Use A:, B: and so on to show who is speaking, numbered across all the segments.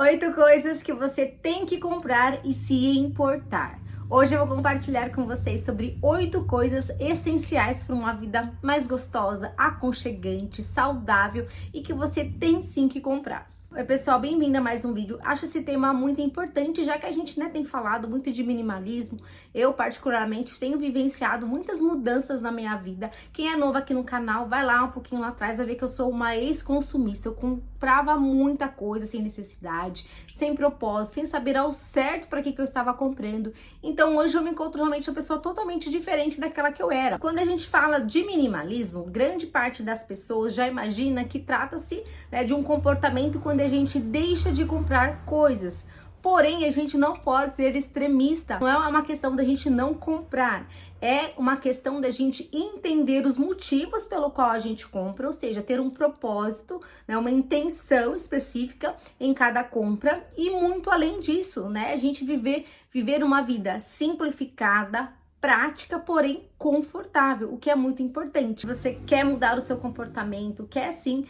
A: 8 coisas que você tem que comprar e se importar. Hoje eu vou compartilhar com vocês sobre 8 coisas essenciais para uma vida mais gostosa, aconchegante, saudável e que você tem sim que comprar. Oi pessoal, bem-vindo a mais um vídeo. Acho esse tema muito importante, já que a gente tem falado muito de minimalismo. Eu particularmente tenho vivenciado muitas mudanças na minha vida. Quem é novo aqui no canal, vai lá um pouquinho lá atrás, vai ver que eu sou uma ex-consumista. Eu comprava muita coisa sem necessidade, sem propósito, sem saber ao certo para que eu estava comprando. Então hoje eu me encontro realmente uma pessoa totalmente diferente daquela que eu era. Quando a gente fala de minimalismo, grande parte das pessoas já imagina que trata-se, de um comportamento quando a gente deixa de comprar coisas. Porém, a gente não pode ser extremista. Não é uma questão da gente não comprar. É uma questão da gente entender os motivos pelo qual a gente compra, ou seja, ter um propósito, uma intenção específica em cada compra e muito além disso, a gente viver uma vida simplificada, prática, porém confortável, o que é muito importante. Você quer mudar o seu comportamento, quer sim,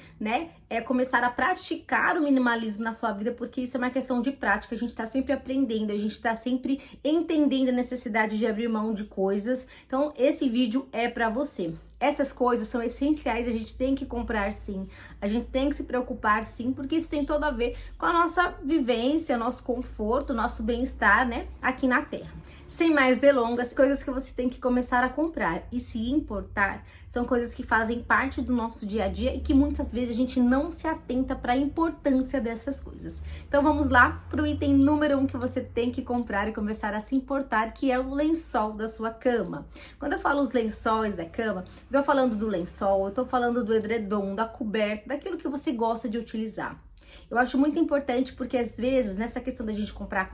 A: começar a praticar o minimalismo na sua vida, porque isso é uma questão de prática. A gente tá sempre aprendendo, a gente tá sempre entendendo a necessidade de abrir mão de coisas. Então, esse vídeo é para você. Essas coisas são essenciais, a gente tem que comprar sim, a gente tem que se preocupar sim, porque isso tem todo a ver com a nossa vivência, nosso conforto, nosso bem-estar, aqui na Terra. Sem mais delongas, coisas que você tem que começar a comprar e se importar são coisas que fazem parte do nosso dia a dia e que muitas vezes a gente não se atenta para a importância dessas coisas. Então vamos lá para o item número 1 que você tem que comprar e começar a se importar, que é o lençol da sua cama. Quando eu falo os lençóis da cama, eu tô falando do lençol, eu tô falando do edredom, da coberta, daquilo que você gosta de utilizar. Eu acho muito importante porque às vezes nessa questão da gente comprar,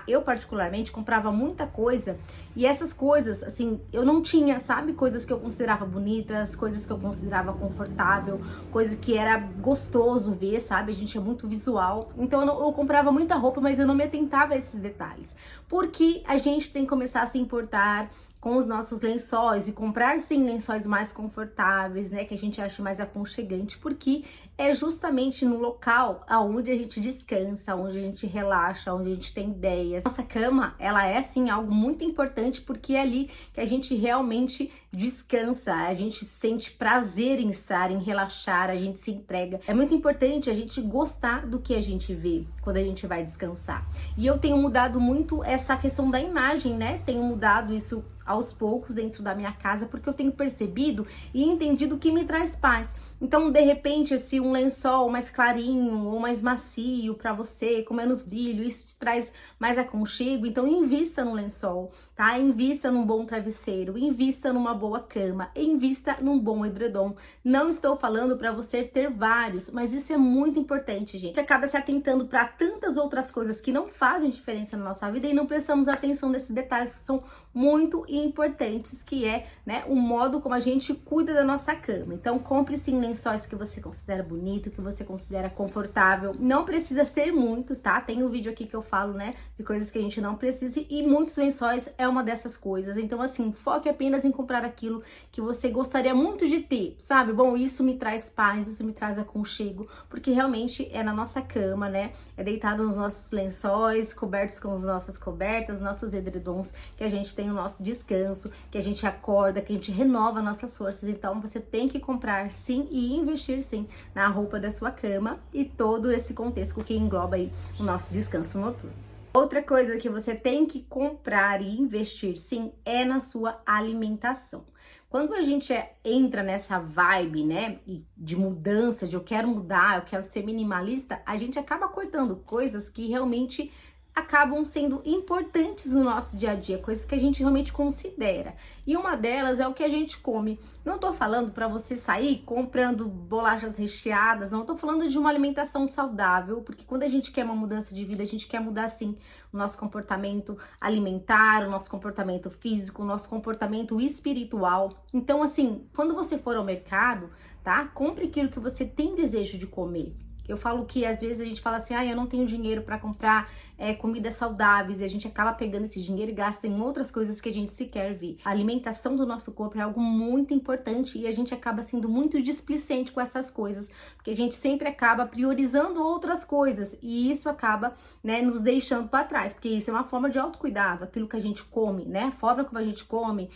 A: eu particularmente comprava muita coisa e essas coisas, assim, eu não tinha, sabe? Coisas que eu considerava bonitas, coisas que eu considerava confortável, coisas que era gostoso ver, sabe? A gente é muito visual. Então eu comprava muita roupa, mas eu não me atentava a esses detalhes. Porque a gente tem que começar a se importar com os nossos lençóis e comprar sim lençóis mais confortáveis, que a gente ache mais aconchegante, porque é justamente no local aonde a gente descansa, onde a gente relaxa, onde a gente tem ideias. Nossa cama, ela é sim algo muito importante porque é ali que a gente realmente descansa, a gente sente prazer em estar, em relaxar, a gente se entrega. É muito importante a gente gostar do que a gente vê quando a gente vai descansar. E eu tenho mudado muito essa questão da imagem, Tenho mudado isso aos poucos dentro da minha casa, porque eu tenho percebido e entendido que me traz paz. Então, de repente, se um lençol mais clarinho ou mais macio para você, com menos brilho, isso te traz mais aconchego, então invista no lençol, tá? Invista num bom travesseiro, invista numa boa cama, invista num bom edredom. Não estou falando para você ter vários, mas isso é muito importante, gente. A gente acaba se atentando para tantas outras coisas que não fazem diferença na nossa vida e não prestamos atenção nesses detalhes que são muito importantes, que é, o modo como a gente cuida da nossa cama. Então, compre sim lençóis que você considera bonito, que você considera confortável. Não precisa ser muitos, tá? Tem um vídeo aqui que eu falo, de coisas que a gente não precisa e muitos lençóis é uma dessas coisas. Então, assim, foque apenas em comprar aquilo que você gostaria muito de ter, sabe? Bom, isso me traz paz, isso me traz aconchego, porque realmente é na nossa cama, É deitado nos nossos lençóis, cobertos com as nossas cobertas, nossos edredons, que a gente tem o nosso descanso, que a gente acorda, que a gente renova nossas forças. Então você tem que comprar sim e investir sim na roupa da sua cama e todo esse contexto que engloba aí o nosso descanso noturno. Outra coisa que você tem que comprar e investir sim é na sua alimentação. Quando a gente entra nessa vibe, de mudança, de eu quero mudar, eu quero ser minimalista, a gente acaba cortando coisas que realmente acabam sendo importantes no nosso dia a dia, coisas que a gente realmente considera. E uma delas é o que a gente come. Não tô falando para você sair comprando bolachas recheadas, não tô falando de uma alimentação saudável, porque quando a gente quer uma mudança de vida, a gente quer mudar sim o nosso comportamento alimentar, o nosso comportamento físico, o nosso comportamento espiritual. Então, assim, quando você for ao mercado, tá? Compre aquilo que você tem desejo de comer. Eu falo que às vezes a gente fala assim, eu não tenho dinheiro para comprar comidas saudáveis, e a gente acaba pegando esse dinheiro e gasta em outras coisas que a gente sequer vê. A alimentação do nosso corpo é algo muito importante e a gente acaba sendo muito displicente com essas coisas, Porque a gente sempre acaba priorizando outras coisas e isso acaba, né, nos deixando para trás, porque isso é uma forma de autocuidado, aquilo que a gente come, né, a forma como a gente come,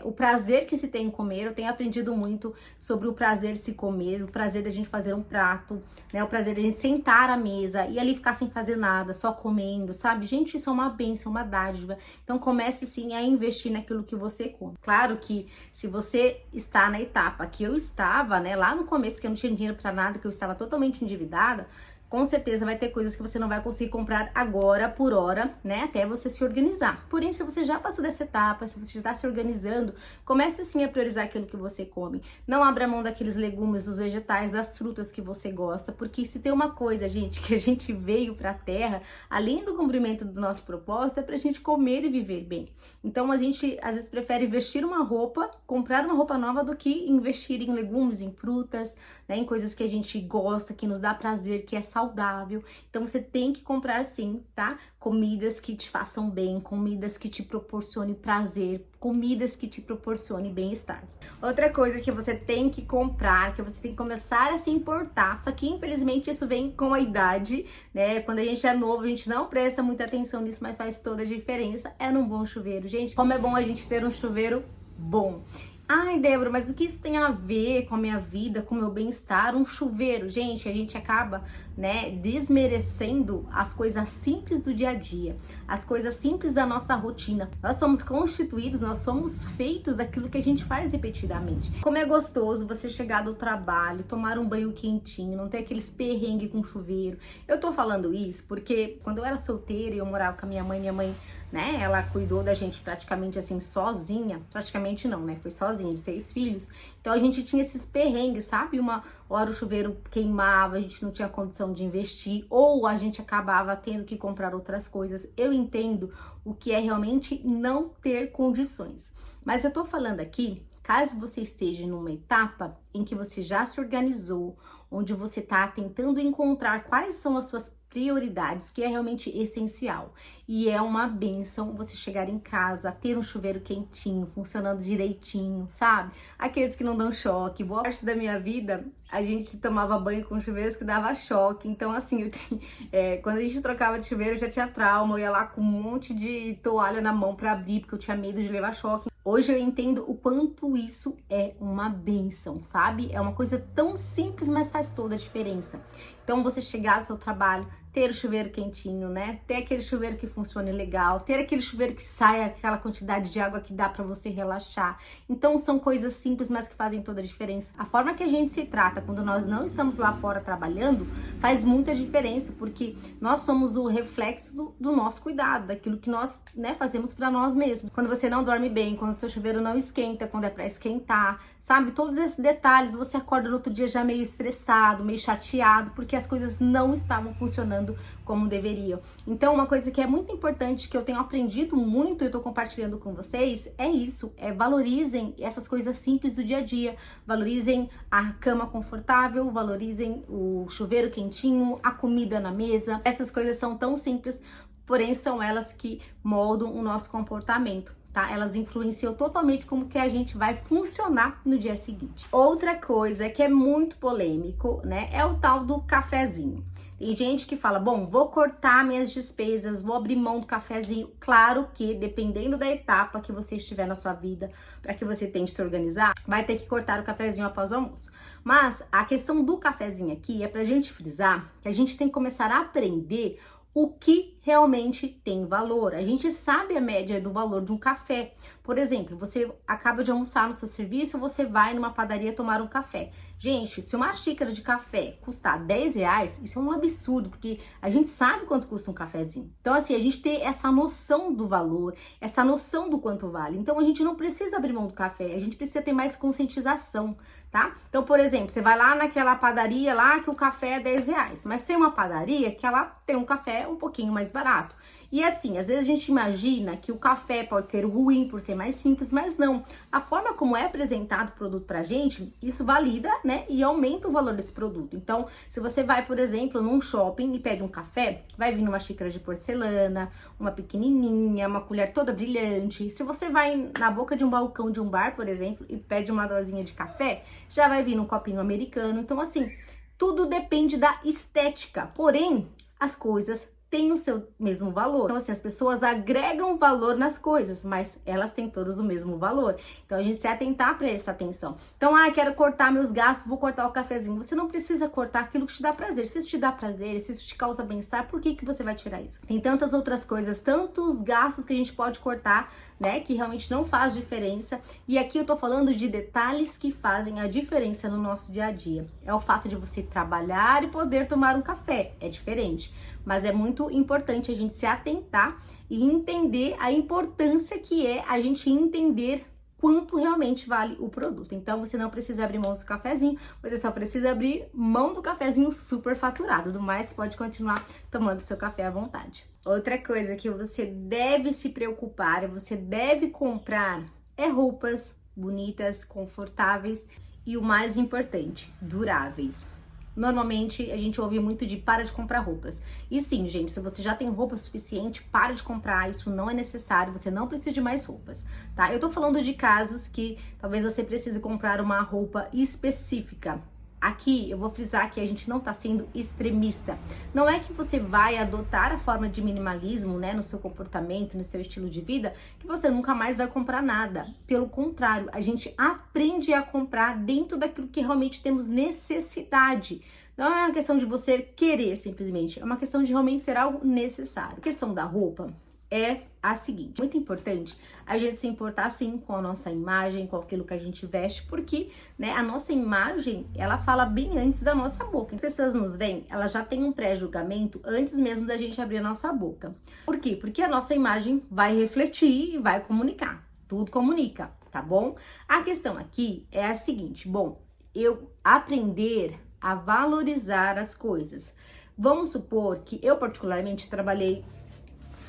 A: o prazer que se tem em comer. Eu tenho aprendido muito sobre o prazer de se comer, o prazer da gente fazer um prato, né, o prazer da gente sentar à mesa e ali ficar sem fazer nada, só comendo, sabe? Gente, isso é uma bênção, uma dádiva. Então comece sim a investir naquilo que você come. Claro que se você está na etapa que eu estava, né, lá no começo, que eu não tinha dinheiro para nada, que eu estava totalmente endividada, com certeza vai ter coisas que você não vai conseguir comprar agora, por hora, né? Até você se organizar. Porém, se você já passou dessa etapa, se você já está se organizando, comece sim a priorizar aquilo que você come. Não abra mão daqueles legumes, dos vegetais, das frutas que você gosta, porque se tem uma coisa, gente, que a gente veio pra Terra, além do cumprimento do nosso propósito, é pra gente comer e viver bem. Então, a gente às vezes prefere vestir uma roupa, comprar uma roupa nova, do que investir em legumes, em frutas, né? Em coisas que a gente gosta, que nos dá prazer, que é saudável. Então você tem que comprar sim, tá? Comidas que te façam bem, comidas que te proporcionem prazer, comidas que te proporcionem bem-estar. Outra coisa que você tem que comprar, que você tem que começar a se importar, só que infelizmente isso vem com a idade, né? Quando a gente é novo, a gente não presta muita atenção nisso, mas faz toda a diferença, é num bom chuveiro. Gente, como é bom a gente ter um chuveiro bom. Ai, Débora, mas o que isso tem a ver com a minha vida, com o meu bem-estar? Um chuveiro, gente, a gente acaba, né, desmerecendo as coisas simples do dia a dia, as coisas simples da nossa rotina. Nós somos constituídos, nós somos feitos daquilo que a gente faz repetidamente. Como é gostoso você chegar do trabalho, tomar um banho quentinho, não ter aqueles perrengues com chuveiro. Eu tô falando isso porque quando eu era solteira e eu morava com a minha mãe, né, ela cuidou da gente praticamente assim sozinha, praticamente não, né, foi sozinha, de 6 filhos, então a gente tinha esses perrengues, sabe, uma hora o chuveiro queimava, a gente não tinha condição de investir, ou a gente acabava tendo que comprar outras coisas. Eu entendo o que é realmente não ter condições, mas eu tô falando aqui, caso você esteja numa etapa em que você já se organizou, onde você tá tentando encontrar quais são as suas prioridades, que é realmente essencial. E é uma bênção você chegar em casa, ter um chuveiro quentinho, funcionando direitinho, sabe? Aqueles que não dão choque. Boa parte da minha vida, a gente tomava banho com chuveiros que dava choque. Então, assim, quando a gente trocava de chuveiro, eu já tinha trauma. Eu ia lá com um monte de toalha na mão pra abrir, porque eu tinha medo de levar choque. Hoje eu entendo o quanto isso é uma bênção, sabe? É uma coisa tão simples, mas faz toda a diferença. Então, você chegar do seu trabalho, ter o chuveiro quentinho, né? Ter aquele chuveiro que funcione legal, ter aquele chuveiro que saia aquela quantidade de água que dá pra você relaxar. Então, são coisas simples, mas que fazem toda a diferença. A forma que a gente se trata quando nós não estamos lá fora trabalhando faz muita diferença, porque nós somos o reflexo do nosso cuidado, daquilo que nós, né, fazemos pra nós mesmos. Quando você não dorme bem, quando o seu chuveiro não esquenta, quando é pra esquentar, sabe? Todos esses detalhes, você acorda no outro dia já meio estressado, meio chateado, porque as coisas não estavam funcionando como deveriam. Então, uma coisa que é muito importante, que eu tenho aprendido muito e eu tô compartilhando com vocês, é isso, valorizem essas coisas simples do dia a dia, valorizem a cama confortável, valorizem o chuveiro quentinho, a comida na mesa. Essas coisas são tão simples, porém são elas que moldam o nosso comportamento. Tá? Elas influenciam totalmente como que a gente vai funcionar no dia seguinte. Outra coisa que é muito polêmico, né, é o tal do cafezinho. Tem gente que fala, bom, vou cortar minhas despesas, vou abrir mão do cafezinho. Claro que, dependendo da etapa que você estiver na sua vida, para que você tente se organizar, vai ter que cortar o cafezinho após o almoço. Mas a questão do cafezinho aqui é pra gente frisar que a gente tem que começar a aprender o que realmente tem valor. A gente sabe a média do valor de um café. Por exemplo, você acaba de almoçar no seu serviço, você vai numa padaria tomar um café. Gente, se uma xícara de café custar R$10, isso é um absurdo, porque a gente sabe quanto custa um cafezinho. Então, assim, a gente tem essa noção do valor, essa noção do quanto vale. Então, a gente não precisa abrir mão do café, a gente precisa ter mais conscientização, tá? Então, por exemplo, você vai lá naquela padaria lá que o café é R$10, mas tem uma padaria que ela tem um café um pouquinho mais barato. E assim, às vezes a gente imagina que o café pode ser ruim por ser mais simples, mas não. A forma como é apresentado o produto pra gente, isso valida, né, e aumenta o valor desse produto. Então, se você vai, por exemplo, num shopping e pede um café, vai vir numa xícara de porcelana, uma pequenininha, uma colher toda brilhante. Se você vai na boca de um balcão de um bar, por exemplo, e pede uma dosinha de café, já vai vir num copinho americano. Então, assim, Tudo depende da estética, porém, as coisas têm o seu mesmo valor. Então, assim, as pessoas agregam valor nas coisas, mas elas têm todas o mesmo valor. Então, a gente se atentar para essa atenção. Então, quero cortar meus gastos, vou cortar o cafezinho. Você não precisa cortar aquilo que te dá prazer. Se isso te dá prazer, se isso te causa bem-estar, por que você vai tirar isso? Tem tantas outras coisas, tantos gastos que a gente pode cortar, né, que realmente não faz diferença. E aqui eu tô falando de detalhes que fazem a diferença no nosso dia a dia. É o fato de você trabalhar e poder tomar um café. É diferente. Mas é muito importante a gente se atentar e entender a importância que é a gente entender quanto realmente vale o produto. Então, você não precisa abrir mão do cafezinho, você só precisa abrir mão do cafezinho super faturado. Do mais, pode continuar tomando seu café à vontade. Outra coisa que você deve se preocupar, você deve comprar, é roupas bonitas, confortáveis e o mais importante, duráveis. Normalmente a gente ouve muito de para de comprar roupas. E sim, gente, se você já tem roupa suficiente, para de comprar, isso não é necessário, você não precisa de mais roupas, tá? Eu tô falando de casos que talvez você precise comprar uma roupa específica. Aqui eu vou frisar que a gente não tá sendo extremista. Não é que você vai adotar a forma de minimalismo, né, no seu comportamento, no seu estilo de vida, que você nunca mais vai comprar nada. Pelo contrário, a gente aprende a comprar dentro daquilo que realmente temos necessidade. Não é uma questão de você querer simplesmente, é uma questão de realmente ser algo necessário. A questão da roupa é a seguinte, muito importante a gente se importar sim com a nossa imagem, com aquilo que a gente veste, porque, né, a nossa imagem, ela fala bem antes da nossa boca. As pessoas nos veem, elas já têm um pré-julgamento antes mesmo da gente abrir a nossa boca. Por quê? Porque a nossa imagem vai refletir e vai comunicar. Tudo comunica, tá bom? A questão aqui é a seguinte, bom, eu aprender a valorizar as coisas. Vamos supor que eu particularmente trabalhei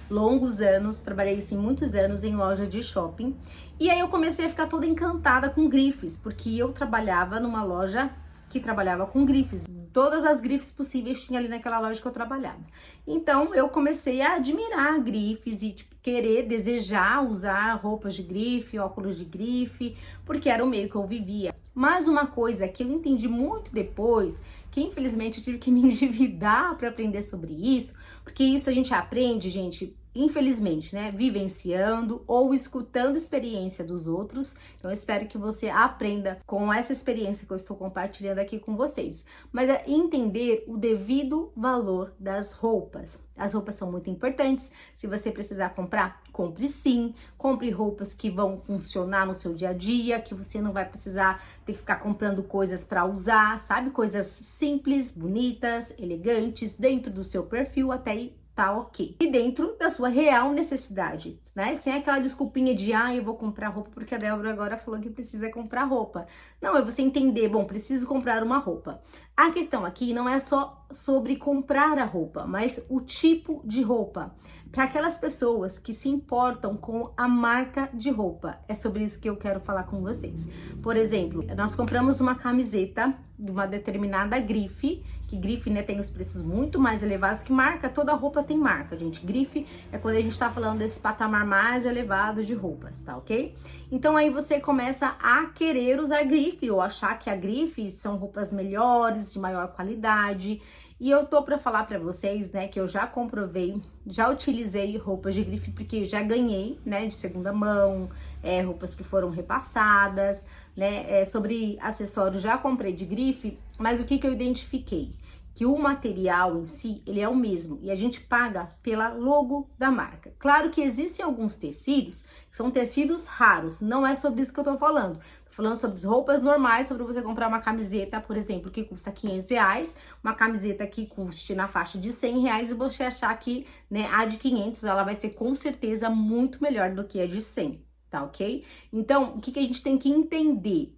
A: longos anos, trabalhei assim muitos anos em loja de shopping, e aí eu comecei a ficar toda encantada com grifes, porque eu trabalhava numa loja que trabalhava com grifes, todas as grifes possíveis tinha ali naquela loja que eu trabalhava. Então eu comecei a admirar grifes e querer, desejar usar roupas de grife, óculos de grife, porque era o meio que eu vivia. Mas uma coisa que eu entendi muito depois, que infelizmente eu tive que me endividar para aprender sobre isso, porque isso a gente aprende, gente, infelizmente, né, vivenciando ou escutando a experiência dos outros. Então eu espero que você aprenda com essa experiência que eu estou compartilhando aqui com vocês. Mas é entender o devido valor das roupas. As roupas são muito importantes. Se você precisar comprar, compre sim. Compre roupas que vão funcionar no seu dia a dia, que você não vai precisar ter que ficar comprando coisas para usar, sabe? Coisas simples, bonitas, elegantes, dentro do seu perfil, até aí tá ok. E dentro da sua real necessidade, né? Sem aquela desculpinha de, eu vou comprar roupa porque a Débora agora falou que precisa comprar roupa. Não, é você entender, bom, preciso comprar uma roupa. A questão aqui não é só sobre comprar a roupa, mas o tipo de roupa. Para aquelas pessoas que se importam com a marca de roupa, é sobre isso que eu quero falar com vocês. Por exemplo, nós compramos uma camiseta de uma determinada grife, que grife, né, tem os preços muito mais elevados, que marca, toda roupa tem marca, gente. Grife é quando a gente tá falando desse patamar mais elevado de roupas, tá ok? Então aí você começa a querer usar grife, ou achar que a grife são roupas melhores, de maior qualidade. E eu tô pra falar pra vocês, né, que eu já comprovei, já utilizei roupas de grife, porque já ganhei, né, de segunda mão, roupas que foram repassadas, né, sobre acessórios já comprei de grife, mas o que eu identifiquei? Que o material em si, ele é o mesmo, e a gente paga pela logo da marca. Claro que existem alguns tecidos, que são tecidos raros, não é sobre isso que eu tô falando. Falando sobre roupas normais, sobre você comprar uma camiseta, por exemplo, que custa R$500, uma camiseta que custe na faixa de R$100 e você achar que, né, a de 500 ela vai ser com certeza muito melhor do que a de 100, tá ok? Então, o que a gente tem que entender?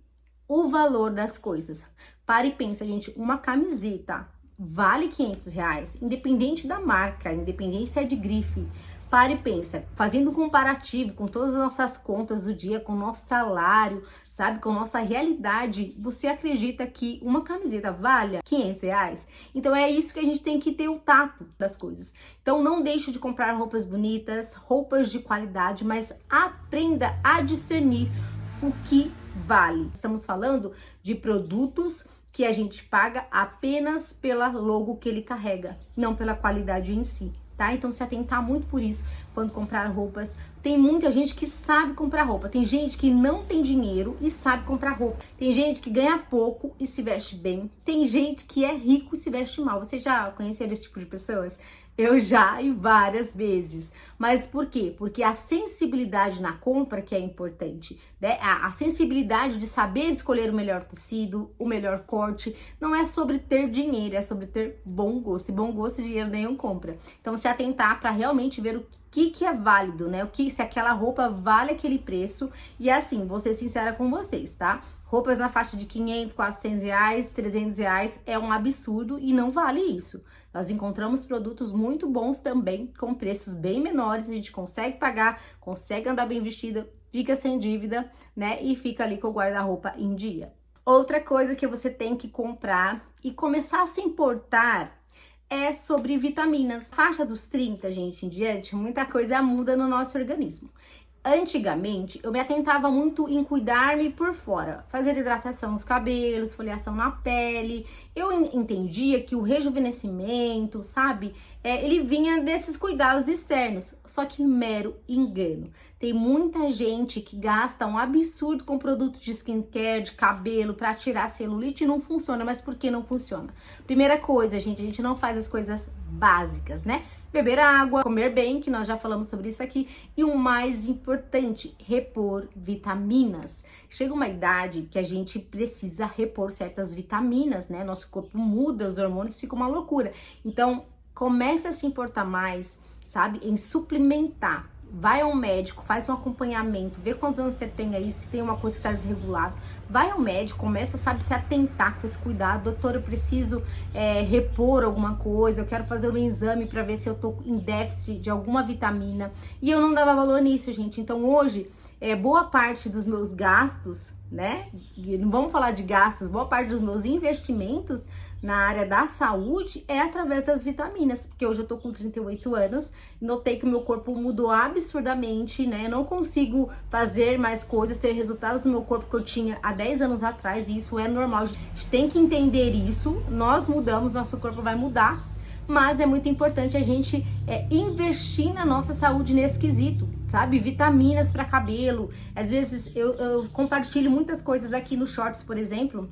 A: O valor das coisas. Para e pensa, gente, uma camiseta vale R$500, independente da marca, independente se é de grife. Para e pensa, fazendo um comparativo com todas as nossas contas do dia, com o nosso salário, sabe, com a nossa realidade, você acredita que uma camiseta vale R$500? Então é isso que a gente tem que ter o tato das coisas. Então não deixe de comprar roupas bonitas, roupas de qualidade, mas aprenda a discernir o que vale. Estamos falando de produtos que a gente paga apenas pela logo que ele carrega, não pela qualidade em si, tá? Então se atentar muito por isso quando comprar roupas. Tem muita gente que sabe comprar roupa, tem gente que não tem dinheiro e sabe comprar roupa, tem gente que ganha pouco e se veste bem, tem gente que é rico e se veste mal. Você já conheceu esse tipo de pessoas? Eu já, e várias vezes. Mas por quê? Porque a sensibilidade na compra que é importante, né? A sensibilidade de saber escolher o melhor tecido, o melhor corte, não é sobre ter dinheiro, é sobre ter bom gosto. E bom gosto, dinheiro nenhum compra. Então, se atentar para realmente ver o que é válido, né? Se aquela roupa vale aquele preço. E assim, vou ser sincera com vocês, tá? Roupas na faixa de 500, 400 reais, 300 reais é um absurdo e não vale isso. Nós encontramos produtos muito bons também, com preços bem menores, a gente consegue pagar, consegue andar bem vestida, fica sem dívida, né? E fica ali com o guarda-roupa em dia. Outra coisa que você tem que comprar e começar a se importar é sobre vitaminas. Faixa dos 30, gente, em diante, muita coisa muda no nosso organismo. Antigamente, eu me atentava muito em cuidar-me por fora, fazer hidratação nos cabelos, esfoliação na pele. Eu entendia que o rejuvenescimento, sabe, ele vinha desses cuidados externos, só que mero engano. Tem muita gente que gasta um absurdo com produto de skincare, de cabelo, para tirar celulite e não funciona. Mas por que não funciona? Primeira coisa, gente, a gente não faz as coisas básicas, né? Beber água, comer bem, que nós já falamos sobre isso aqui, e o mais importante, repor vitaminas. Chega uma idade que a gente precisa repor certas vitaminas, né? Nosso corpo muda, os hormônios ficam uma loucura. Então, comece a se importar mais, sabe, em suplementar. Vai ao médico, faz um acompanhamento, vê quantos anos você tem aí, se tem uma coisa que está desregulada. Vai ao médico, começa, sabe, se atentar com esse cuidado. Doutor, eu preciso repor alguma coisa, eu quero fazer um exame para ver se eu tô em déficit de alguma vitamina. E eu não dava valor nisso, gente. Então hoje, boa parte dos meus gastos, né, não vamos falar de gastos, boa parte dos meus investimentos na área da saúde é através das vitaminas, porque hoje eu tô com 38 anos, notei que o meu corpo mudou absurdamente, né? Eu não consigo fazer mais coisas, ter resultados no meu corpo que eu tinha há 10 anos atrás, e isso é normal. A gente tem que entender isso, nós mudamos, nosso corpo vai mudar, mas é muito importante a gente investir na nossa saúde nesse quesito, sabe? Vitaminas para cabelo. Às vezes eu compartilho muitas coisas aqui no Shorts, por exemplo,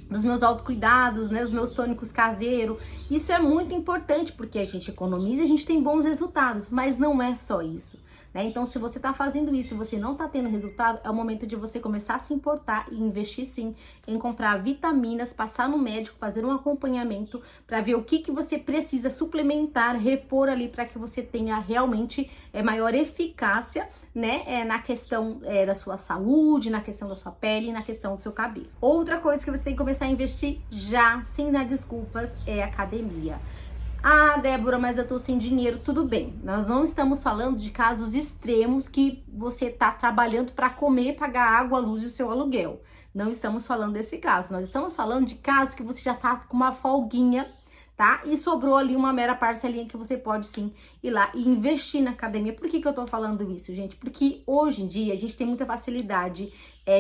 A: dos meus autocuidados, né, os meus tônicos caseiros. Isso é muito importante porque a gente economiza e a gente tem bons resultados, mas não é só isso, né? Então, se você tá fazendo isso e você não tá tendo resultado, é o momento de você começar a se importar e investir sim em comprar vitaminas, passar no médico, fazer um acompanhamento para ver o que você precisa suplementar, repor ali para que você tenha realmente maior eficácia, né, na questão da sua saúde, na questão da sua pele, na questão do seu cabelo. Outra coisa que você tem que começar a investir já, sem dar desculpas, é academia. Ah, Débora, mas eu tô sem dinheiro. Tudo bem, nós não estamos falando de casos extremos que você tá trabalhando para comer, pagar água, luz e o seu aluguel. Não estamos falando desse caso, nós estamos falando de casos que você já tá com uma folguinha, tá? E sobrou ali uma mera parcelinha que você pode sim ir lá e investir na academia. Por que eu tô falando isso, gente? Porque hoje em dia a gente tem muita facilidade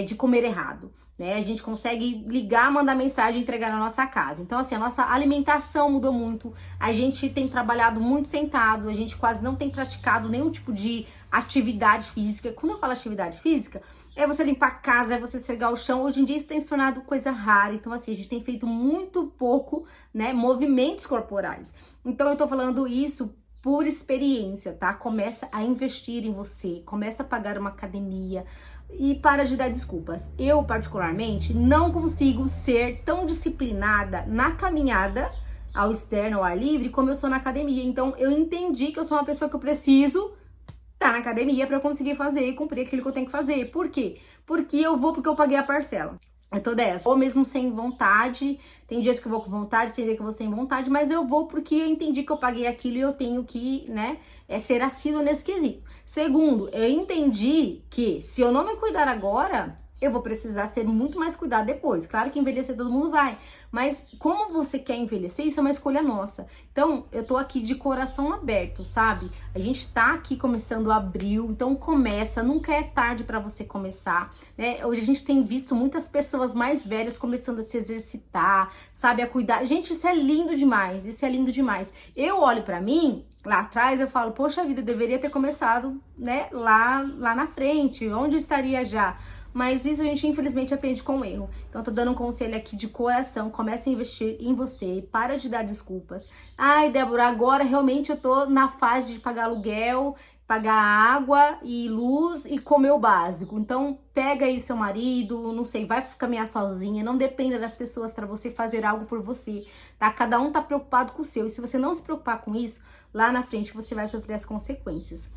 A: de comer errado, né? A gente consegue ligar, mandar mensagem e entregar na nossa casa. Então, assim, a nossa alimentação mudou muito. A gente tem trabalhado muito sentado, a gente quase não tem praticado nenhum tipo de atividade física. Quando eu falo atividade física, é você limpar a casa, é você esfregar o chão. Hoje em dia isso tem se tornado coisa rara. Então, assim, a gente tem feito muito pouco, né, movimentos corporais. Então, eu tô falando isso por experiência, tá? Começa a investir em você, começa a pagar uma academia e para de dar desculpas. Eu, particularmente, não consigo ser tão disciplinada na caminhada ao externo, ao ar livre, como eu sou na academia. Então, eu entendi que eu sou uma pessoa que eu preciso estar na academia para eu conseguir fazer e cumprir aquilo que eu tenho que fazer. Por quê? Porque eu vou porque eu paguei a parcela. Eu tô dessa. Ou mesmo sem vontade, tem dias que eu vou com vontade, tem dias que eu vou sem vontade, mas eu vou porque eu entendi que eu paguei aquilo e eu tenho que, né, ser assíduo nesse quesito. Segundo, eu entendi que se eu não me cuidar agora, eu vou precisar ser muito mais cuidado depois. Claro que envelhecer todo mundo vai, mas como você quer envelhecer, isso é uma escolha nossa. Então, eu tô aqui de coração aberto, sabe? A gente tá aqui começando abril, então começa, nunca é tarde para você começar, né? Hoje a gente tem visto muitas pessoas mais velhas começando a se exercitar, sabe, a cuidar. Gente, isso é lindo demais, isso é lindo demais. Eu olho para mim, lá atrás eu falo, poxa vida, eu deveria ter começado, né, lá na frente, onde eu estaria já? Mas isso a gente infelizmente aprende com o erro. Então eu tô dando um conselho aqui de coração, comece a investir em você, para de dar desculpas. Ai, Débora, agora realmente eu tô na fase de pagar aluguel, pagar água e luz e comer o básico. Então pega aí seu marido, não sei, vai caminhar sozinha, não dependa das pessoas para você fazer algo por você, tá? Cada um tá preocupado com o seu. E se você não se preocupar com isso, lá na frente você vai sofrer as consequências.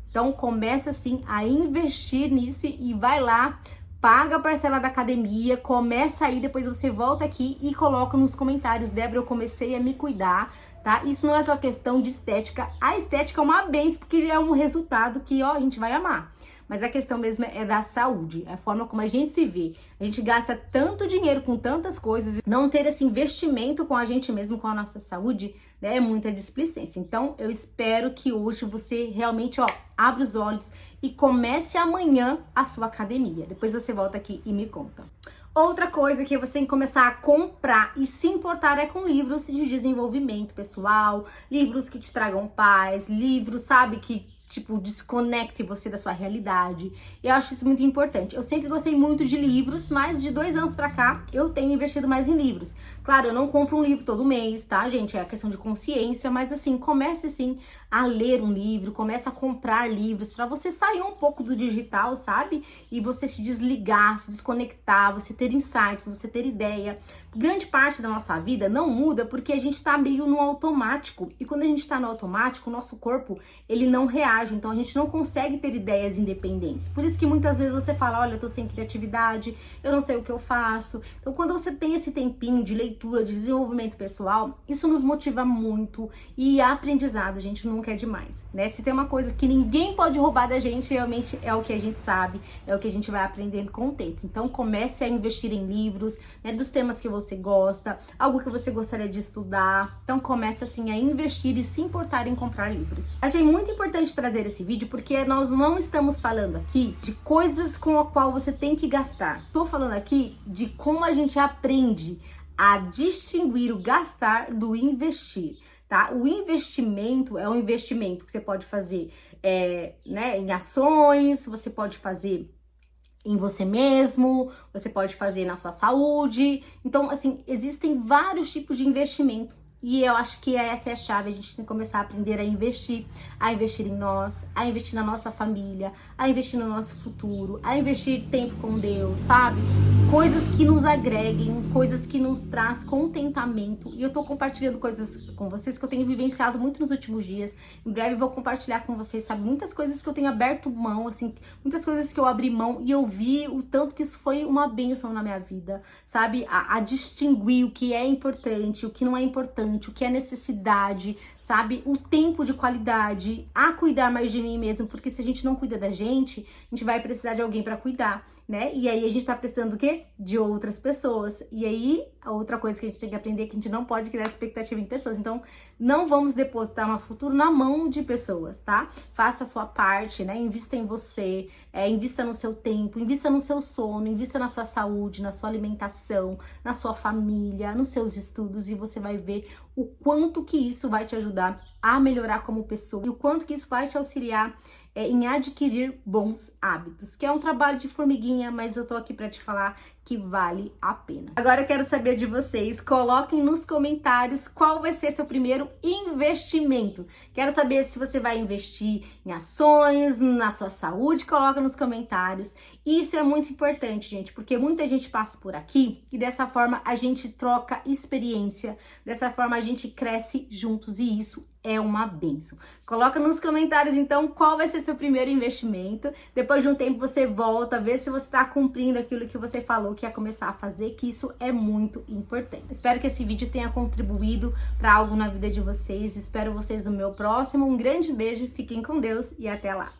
A: Então começa assim a investir nisso e vai lá, paga a parcela da academia, começa aí, depois você volta aqui e coloca nos comentários, Débora, eu comecei a me cuidar, tá? Isso não é só questão de estética, a estética é uma benção, porque é um resultado que, ó, a gente vai amar. Mas a questão mesmo é da saúde, a forma como a gente se vê. A gente gasta tanto dinheiro com tantas coisas, não ter esse investimento com a gente mesmo, com a nossa saúde, né, é muita displicência. Então, eu espero que hoje você realmente, ó, abra os olhos e comece amanhã a sua academia. Depois você volta aqui e me conta. Outra coisa que você tem que começar a comprar e se importar é com livros de desenvolvimento pessoal, livros que te tragam paz, livros, sabe, que tipo, desconecte você da sua realidade. Eu acho isso muito importante. Eu sempre gostei muito de livros, mas de 2 anos pra cá, eu tenho investido mais em livros. Claro, eu não compro um livro todo mês, tá, gente? É a questão de consciência, mas assim, comece sim a ler um livro, comece a comprar livros pra você sair um pouco do digital, sabe? E você se desligar, se desconectar, você ter insights, você ter ideia. Grande parte da nossa vida não muda porque a gente tá meio no automático. E quando a gente tá no automático, o nosso corpo, ele não reage. Então a gente não consegue ter ideias independentes. Por isso que muitas vezes você fala, olha, eu tô sem criatividade, eu não sei o que eu faço. Então quando você tem esse tempinho de leitura, de desenvolvimento pessoal, isso nos motiva muito. E aprendizado, gente, nunca é demais, né? Se tem uma coisa que ninguém pode roubar da gente, realmente é o que a gente sabe, é o que a gente vai aprendendo com o tempo. Então comece a investir em livros, né, dos temas que você gosta, algo que você gostaria de estudar. Então comece assim a investir e se importar em comprar livros. Achei muito importante trazer esse vídeo porque nós não estamos falando aqui de coisas com a qual você tem que gastar. Tô falando aqui de como a gente aprende a distinguir o gastar do investir, tá? O investimento é um investimento que você pode fazer né, em ações, você pode fazer em você mesmo, você pode fazer na sua saúde. Então, assim, existem vários tipos de investimento. E eu acho que essa é a chave, a gente tem que começar a aprender a investir em nós, a investir na nossa família, a investir no nosso futuro, a investir tempo com Deus, sabe? Coisas que nos agreguem, coisas que nos traz contentamento. E eu tô compartilhando coisas com vocês que eu tenho vivenciado muito nos últimos dias. Em breve eu vou compartilhar com vocês, sabe? Muitas coisas que eu tenho aberto mão, assim, muitas coisas que eu abri mão e eu vi o tanto que isso foi uma bênção na minha vida, sabe? A distinguir o que é importante, o que não é importante, o que é necessidade, sabe? O tempo de qualidade, a cuidar mais de mim mesmo, porque se a gente não cuida da gente, a gente vai precisar de alguém para cuidar, né? E aí a gente tá precisando do quê? De outras pessoas. E aí, a outra coisa que a gente tem que aprender é que a gente não pode criar expectativa em pessoas. Então, não vamos depositar nosso futuro na mão de pessoas, tá? Faça a sua parte, né? Invista em você, invista no seu tempo, invista no seu sono, invista na sua saúde, na sua alimentação, na sua família, nos seus estudos e você vai ver o quanto que isso vai te ajudar a melhorar como pessoa e o quanto que isso vai te auxiliar em adquirir bons hábitos, que é um trabalho de formiguinha, mas eu tô aqui para te falar que vale a pena. Agora eu quero saber de vocês, coloquem nos comentários qual vai ser seu primeiro investimento. Quero saber se você vai investir em ações, na sua saúde, coloca nos comentários. Isso é muito importante, gente, porque muita gente passa por aqui e dessa forma a gente troca experiência, dessa forma a gente cresce juntos e isso é uma bênção. Coloca nos comentários, então, qual vai ser seu primeiro investimento. Depois de um tempo você volta, vê se você está cumprindo aquilo que você falou que ia começar a fazer, que isso é muito importante. Espero que esse vídeo tenha contribuído para algo na vida de vocês. Espero vocês no meu próximo. Um grande beijo, fiquem com Deus e até lá.